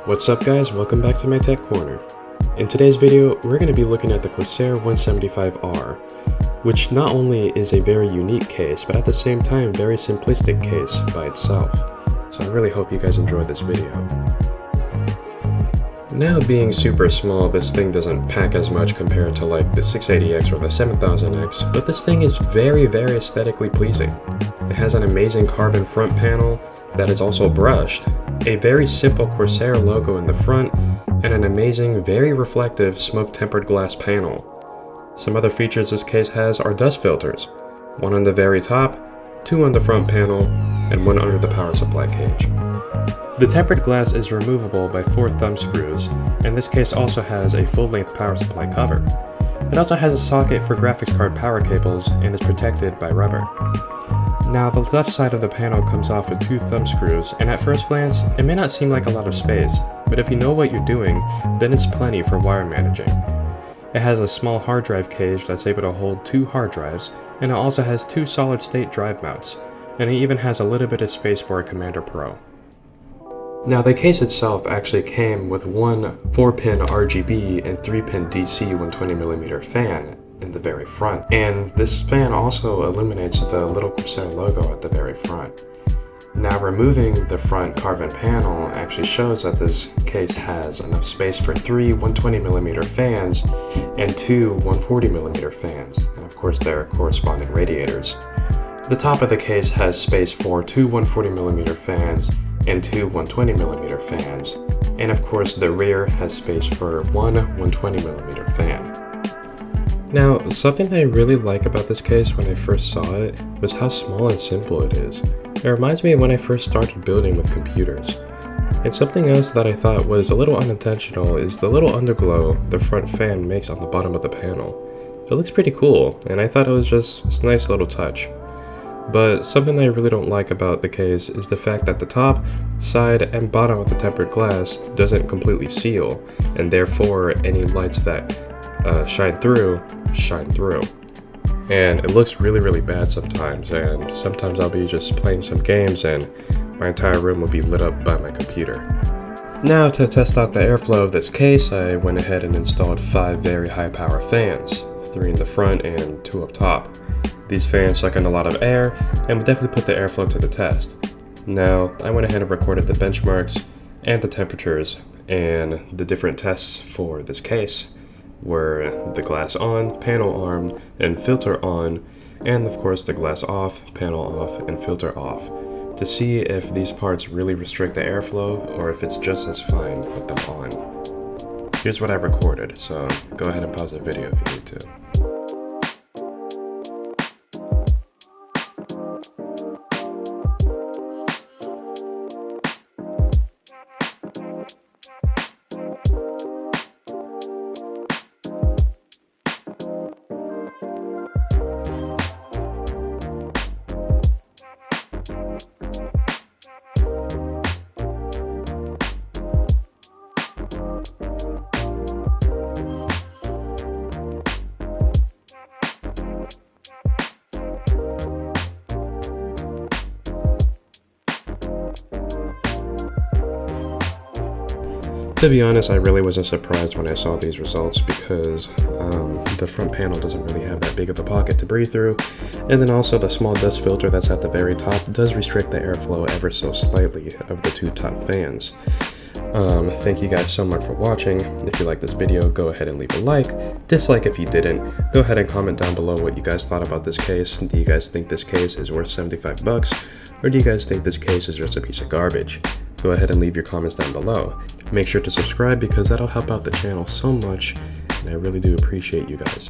What's up guys, welcome back to my tech corner. In today's video, we're going to be looking at the Corsair 175R, which not only is a very unique case, but at the same time very simplistic case by itself. So I really hope you guys enjoy this video. Now being super small, this thing doesn't pack as much compared to like the 680X or the 7000X, but this thing is very aesthetically pleasing. It has an amazing carbon front panel that is also brushed, a very simple Corsair logo in the front, and an amazing, very reflective smoke-tempered glass panel. Some other features this case has are dust filters, one on the very top, two on the front panel, and one under the power supply cage. The tempered glass is removable by 4 thumb screws, and this case also has a full-length power supply cover. It also has a socket for graphics card power cables and is protected by rubber. Now, the left side of the panel comes off with 2 thumb screws, and at first glance, it may not seem like a lot of space, but if you know what you're doing, then it's plenty for wire managing. It has a small hard drive cage that's able to hold 2 hard drives, and it also has 2 solid-state drive mounts, and it even has a little bit of space for a Commander Pro. Now, the case itself actually came with one 4-pin RGB and 3-pin DC 120mm fan in the very front, and this fan also illuminates the little Corsair logo at the very front. Now, removing the front carbon panel actually shows that this case has enough space for 3 120mm fans and 2 140mm fans, and of course their corresponding radiators. The top of the case has space for 2 140mm fans and 2 120mm fans, and of course the rear has space for 1 120mm fan. Now, something that I really like about this case when I first saw it was how small and simple it is. It reminds me of when I first started building with computers. And something else that I thought was a little unintentional is the little underglow the front fan makes on the bottom of the panel. It looks pretty cool, and I thought it was just a nice little touch. But something that I really don't like about the case is the fact that the top, side, and bottom of the tempered glass doesn't completely seal, and therefore any lights that shine through. And it looks really bad sometimes, and sometimes I'll be just playing some games and my entire room will be lit up by my computer. Now, to test out the airflow of this case, I went ahead and installed 5 very high power fans, 3 in the front and 2 up top. These fans suck in a lot of air and will definitely put the airflow to the test. Now, I went ahead and recorded the benchmarks and the temperatures, and the different tests for this case were the glass on, panel arm, and filter on, and of course the glass off, panel off, and filter off, to see if these parts really restrict the airflow or if it's just as fine with them on. Here's what I recorded, so go ahead and pause the video if you need to. To be honest, I really wasn't surprised when I saw these results because the front panel doesn't really have that big of a pocket to breathe through, and then also the small dust filter that's at the very top does restrict the airflow ever so slightly of the 2 top fans. Thank you guys so much for watching. If you like this video, go ahead and leave a like. Dislike if you didn't. Go ahead and comment down below what you guys thought about this case. Do you guys think this case is worth 75 bucks? Or do you guys think this case is just a piece of garbage? Go ahead and leave your comments down below. Make sure to subscribe because that'll help out the channel so much, and I really do appreciate you guys.